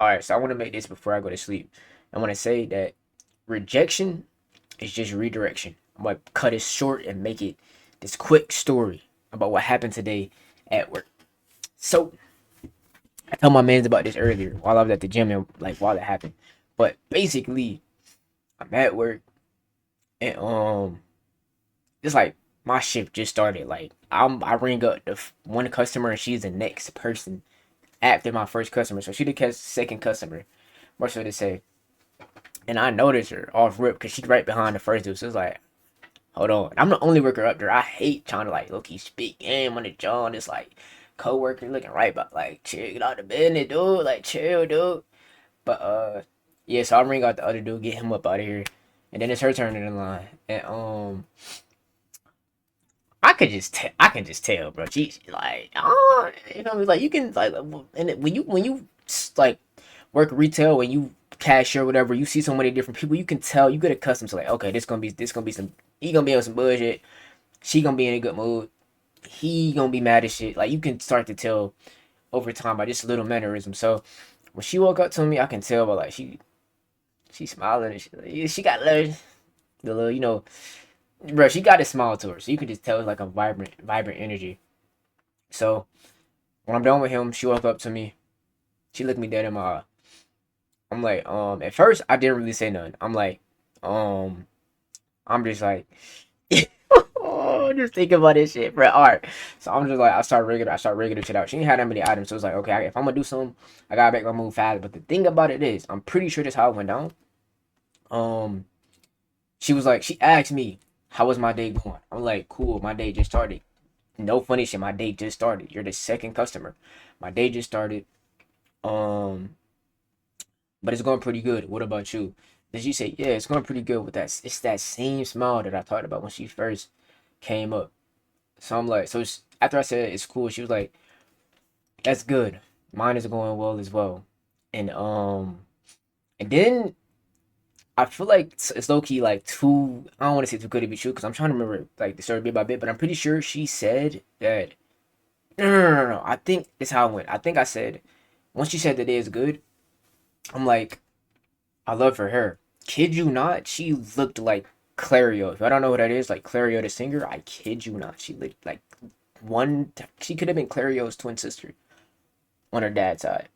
All right, so I want to make this before I go to sleep. I want to say that rejection is just redirection. I'm gonna cut it short and make it this quick story about what happened today at work. So I told my mans about this earlier while I was at the gym and like while it happened. But basically, I'm at work and it's like my shift just started. Like I ring up the one customer and she's the next person after my first customer, so she the second customer, more so to say. And I noticed her off rip because she's right behind the first dude. So it's like, hold on. I'm the only worker up there. I hate trying to like low key speak game on the jaw. And it's like co-worker looking right, but like chill, get out the business, dude. Like chill, dude. But yeah. So I ring out the other dude, get him up out of here, and then it's her turn in the line. And I can just tell, bro. She's like, oh, you know, like you can like, and when you like work retail, when you cashier, whatever, you see so many different people, you can tell, you get accustomed to like, okay, this gonna be some, he gonna be on some bullshit, she gonna be in a good mood, he gonna be mad as shit. Like you can start to tell over time by just little mannerism. So when she woke up to me, I can tell, but like she smiling and shit. Like, yeah, she got the little, you know, bro. She got a smile to her, so you can just tell it's like a vibrant energy. So when I'm done with him, she woke up to me. She looked me dead in my eye. I'm like, at first I didn't really say nothing. I'm like, um, I'm just like, oh, just thinking about this shit, bro. All right, so I'm just like, I start rigging the shit out. She ain't had that many items, so it's like, okay, if I'm gonna do something, I gotta make my move fast. But the thing about it is, I'm pretty sure this how it went down. Um, she was like, she asked me, how was my day going? I'm like, cool, my day just started. No funny shit, my day just started. You're the second customer. My day just started. Um, but it's going pretty good. What about you? Then she said, yeah, it's going pretty good with that. It's that same smile that I talked about when she first came up. So I'm like, so after I said it's cool, she was like, that's good. Mine is going well as well. And and then I feel like it's low key like too. I don't want to say too good to be true because I'm trying to remember like the story bit by bit, but I'm pretty sure she said that. No. I think it's how it went. I think I said once she said the day is good, I'm like, I love her hair. Kid you not, she looked like Clario. If I don't know what that is, like Clario the singer, I kid you not. She looked like one. She could have been Clario's twin sister on her dad's side.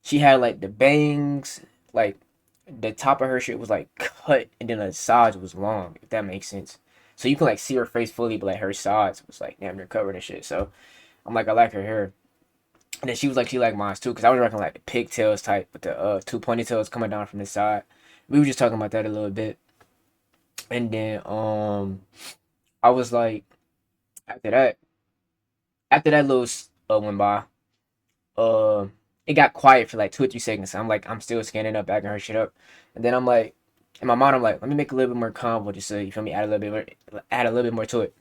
She had like the bangs, like the top of her shit was like cut, and then the sides was long. If that makes sense. So you can like see her face fully, but like her sides was like damn near covered and shit. So I'm like, I like her hair. And then she was like, she liked mine too, because I was rocking like the pigtails type with the two ponytails coming down from the side. We were just talking about that a little bit. And then I was like, after that, after that little went by, uh it got quiet for like 2 or 3 seconds. I'm like, I'm still scanning up, backing her shit up. And then I'm like, in my mind, I'm like, let me make a little bit more combo just so you feel me, add a little bit more to it.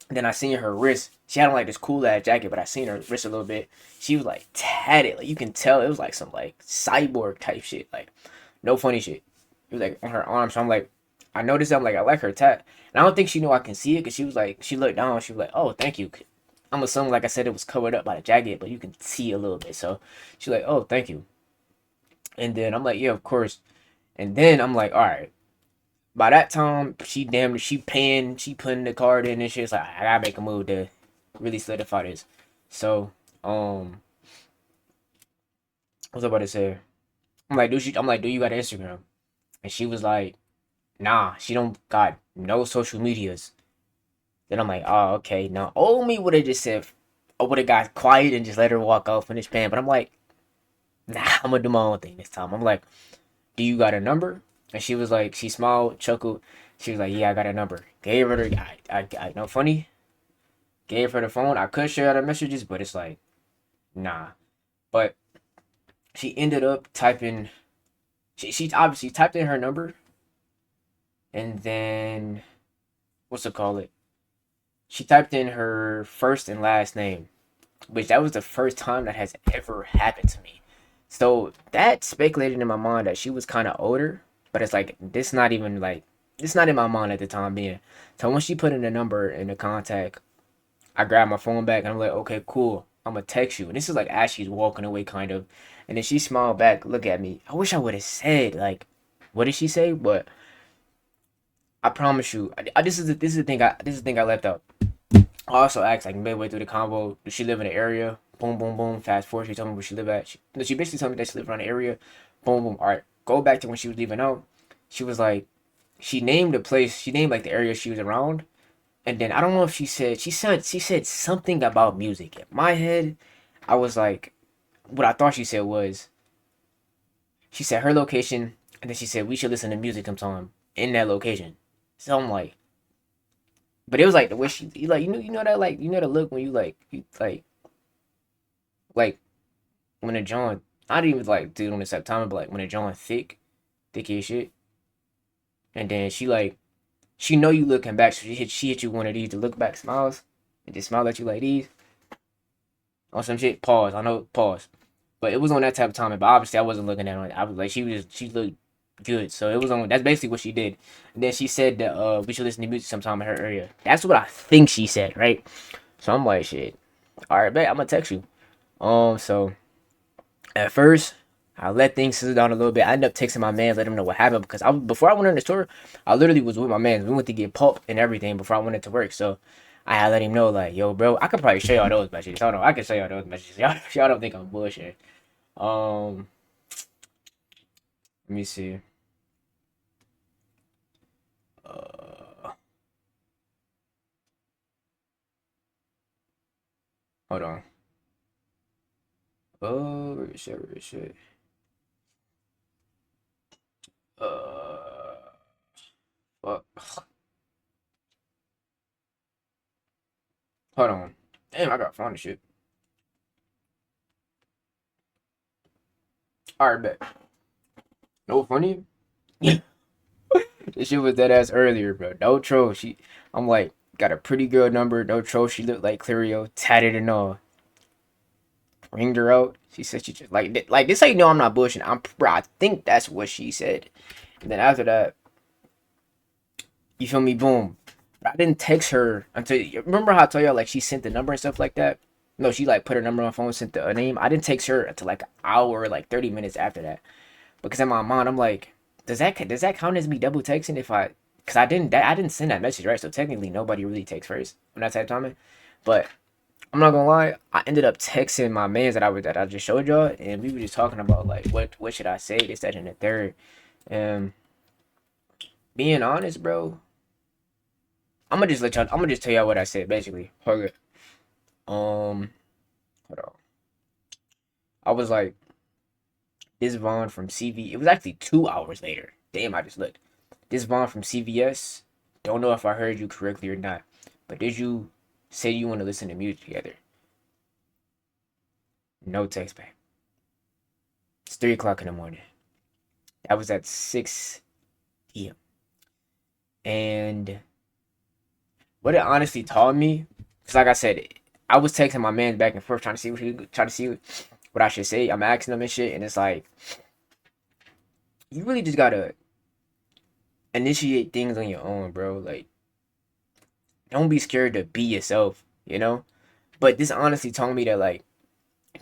And then I seen her wrist. She had on like this cool ass jacket, but I seen her wrist a little bit. She was like tatted. Like you can tell it was like some like cyborg type shit. Like no funny shit. It was like on her arm. So I'm like, I noticed. I'm like, I like her tat. And I don't think she knew I can see it because she was like, she looked down. She was like, oh, thank you. I'm assuming, like I said, it was covered up by the jacket, but you can see a little bit. So she's like, oh, thank you. And then I'm like, yeah, of course. And then I'm like, all right. By that time, she paying, she putting the card in and shit. It's like I gotta make a move to really solidify this. So, what's I about to say? I'm like, do you got an Instagram? And she was like, nah, she don't got no social medias. Then I'm like, oh, okay. Now, old me would have just said, I would have got quiet and just let her walk off, finish paying. But I'm like, nah, I'm gonna do my own thing this time. I'm like, do you got a number? And she was like, she smiled, chuckled. She was like, yeah, I got a number. Gave her the, I no funny. Gave her the phone. I could share the messages, but it's like, nah. But she ended up typing, she obviously typed in her number. And then, what's it call it? She typed in her first and last name, which that was the first time that has ever happened to me. So that speculated in my mind that she was kind of older, but it's like this not even like it's not in my mind at the time being. So when she put in the number in the contact, I grabbed my phone back and I'm like, okay, cool. I'm gonna text you. And this is like as she's walking away, kind of. And then she smiled back, look at me. I wish I would have said like, what did she say? But I promise you, this is the thing I left out. I also asked like midway through the convo, does she live in the area? Boom, boom, boom. Fast forward, she told me where she live at. She basically told me that she lived around the area. Boom, boom. All right, go back to when she was leaving out. She was like, she named the place. She named like the area she was around. And then I don't know if she said something about music. In my head, I was like, what I thought she said was, she said her location, and then she said we should listen to music sometime in that location. So I'm like, but it was like the way she like you know that like you know the look when you like when a John, not even like dude on the September, but like when a John thick as shit, and then she know you looking back, so she hit you one of these to look back smiles, and just smile at you like these on some shit. Pause. I know pause, but it was on that type of time. But obviously I wasn't looking at her. I was like she looked good, so it was on. That's basically what she did. And then she said that we should listen to music sometime in her area. That's what I think she said, right? So I'm like shit. All right, bet I'm gonna text you. So at first, I let things sit down a little bit. I ended up texting my man, let him know what happened because before I went on the tour, I literally was with my man. We went to get pulp and everything before I went into work. So I had let him know like, yo, bro, I could probably show y'all those messages. Hold on, I can show y'all those messages. Y'all don't think I'm bullshit. Um, let me see. Uh, hold on. Where is it? Where is it? Uh, fuck. Hold on. Damn, I got phone and shit. All right, bet. No funny. This shit was dead ass earlier, bro. No troll. I'm like, got a pretty girl number. No troll. She looked like Clario, tatted and all. Ringed her out. She said she just like this. How you know I'm not bullshitting? Bro. I think that's what she said. And then after that, you feel me? Boom. I didn't text her until remember how I told y'all like she sent the number and stuff like that. No, she like put her number on my phone, sent the name. I didn't text her until like an hour, like 30 minutes after that. Because in my mind, I'm like, does that count as me double texting if I? Because I didn't send that message, right? So technically, nobody really takes first when that type of timing. But I'm not gonna lie, I ended up texting my man that I just showed y'all, and we were just talking about like what should I say, this, that, and the third. And being honest, bro, I'm gonna just tell y'all what I said basically. Okay. Um, hold on. I was like, this Vaughn from CV. It was actually 2 hours later. Damn, I just looked. This Vaughn from CVS. Don't know if I heard you correctly or not, but did you say you want to listen to music together? No text back. It's 3 o'clock in the morning. That was at 6 p.m. And what it honestly taught me, because like I said, I was texting my man back and forth trying to see what I should say. I'm asking him and shit, and it's like you really just gotta initiate things on your own, bro. Like don't be scared to be yourself, you know. But this honestly told me that like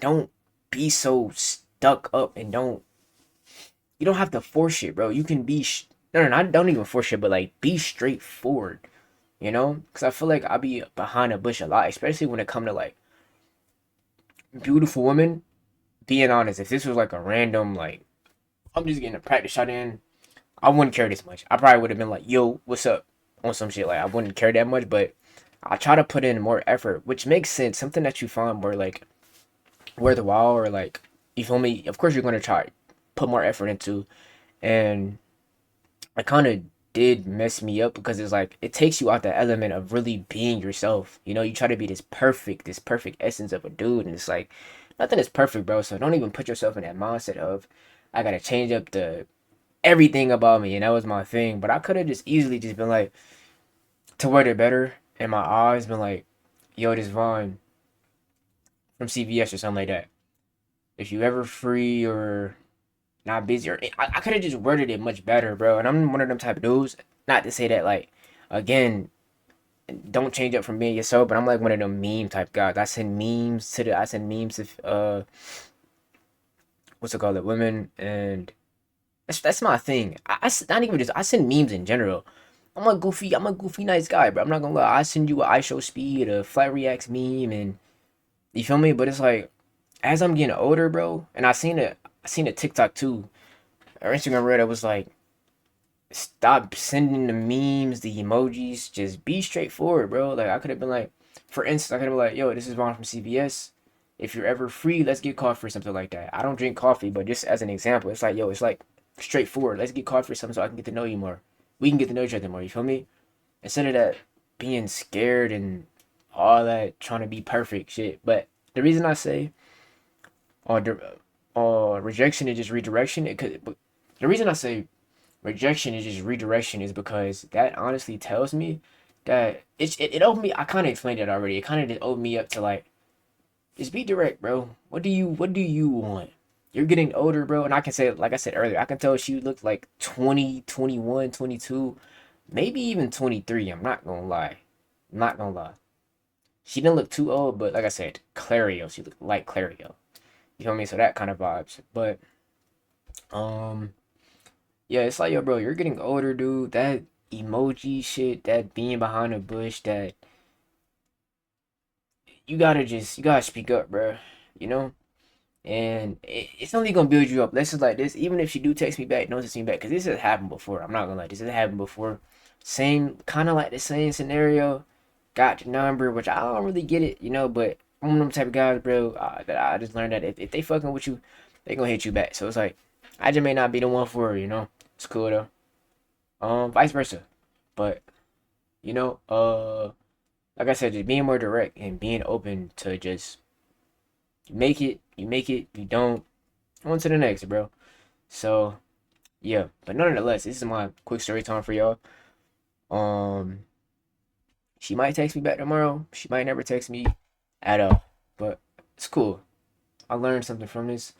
don't be so stuck up and you don't have to force it, bro. You can be no, no, don't even force it, but like be straightforward, you know? Because I feel like I be behind a bush a lot, especially when it come to like beautiful women. Being honest, if this was like a random like I'm just getting a practice shot in, I wouldn't care this much. I probably would have been like, "Yo, what's up?" on some shit. Like I wouldn't care that much, but I try to put in more effort, which makes sense. Something that you find more like worth a while, or like you feel me. Of course, you're gonna try put more effort into, and it kind of did mess me up because it's like it takes you out the element of really being yourself. You know, you try to be this perfect essence of a dude, and it's like nothing is perfect, bro. So don't even put yourself in that mindset of I gotta change up the everything about me, and that was my thing. But I could have just easily just been like to word it better in my eyes, been like, yo, this Vaughn from CVS or something like that. If you ever free or not busy, or I could have just worded it much better, bro. And I'm one of them type of dudes. Not to say that like again, don't change up from being yourself, but I'm like one of them meme type guys. I send memes to what's it called? Women, and that's my thing. Not even just I send memes in general. I'm a goofy nice guy, bro. I'm not gonna lie. I send you a I show speed, a flat reacts meme, and you feel me. But it's like as I'm getting older, bro, and I seen a TikTok too or Instagram read it was like stop sending the memes, the emojis. Just be straightforward, bro. Like I could have been like, for instance, I could have been like, yo, this is Vaughn from CVS. If you're ever free, let's get coffee or something like that. I don't drink coffee, but just as an example, it's like, yo, it's like straightforward. Let's get coffee or something so I can get to know you more. We can get to know each other more. You feel me? Instead of that being scared and all that trying to be perfect shit. But the reason I say on rejection is just redirection, it could. The reason I say rejection is just redirection is because that honestly tells me that it opened me. I kind of explained it already. It kind of just opened me up to like just be direct, bro. What do you want? You're getting older, bro, and I can say like I said earlier, I can tell she looked like 20, 21, 22, maybe even 23. I'm not gonna lie. I'm not gonna lie. She didn't look too old, but like I said, Clario, she looked like Clario. You feel me? So that kind of vibes. But um yeah, it's like, yo, bro, you're getting older, dude. That emoji shit, that being behind a bush, that you gotta speak up, bro. You know, and it's only gonna build you up. Let's just like this. Even if she do text me back, don't text me back, because this has happened before. I'm not gonna lie, this has happened before. Same, kind of like the same scenario. Got the number, which I don't really get it, you know, but I'm one of them type of guys, bro. That I just learned that if they fucking with you, they gonna hit you back. So it's like I just may not be the one for her, you know. It's cool though. Vice versa. But you know, like I said, just being more direct and being open to just you make it, you don't, on to the next, bro. So yeah, but nonetheless, this is my quick story time for y'all. Um, she might text me back tomorrow. She might never text me at all, but it's cool. I learned something from this.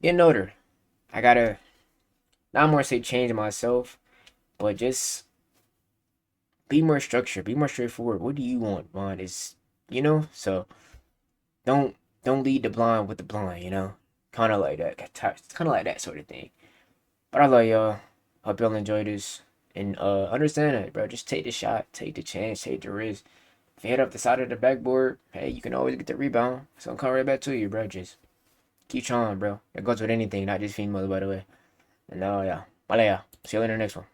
Getting older, I gotta not more say change myself, but just be more structured, be more straightforward. What do you want, Vaughn? Is you know, so don't don't lead the blind with the blind, you know? Kinda like that. Kinda like that sort of thing. But I love y'all. Hope y'all enjoy this. And understand that, bro. Just take the shot, take the chance, take the risk. If you hit up the side of the backboard, hey, you can always get the rebound. It's gonna come right back to you, bro. Just keep trying, bro. That goes with anything, not just females, by the way. And yeah. Malaya. See you later in the next one.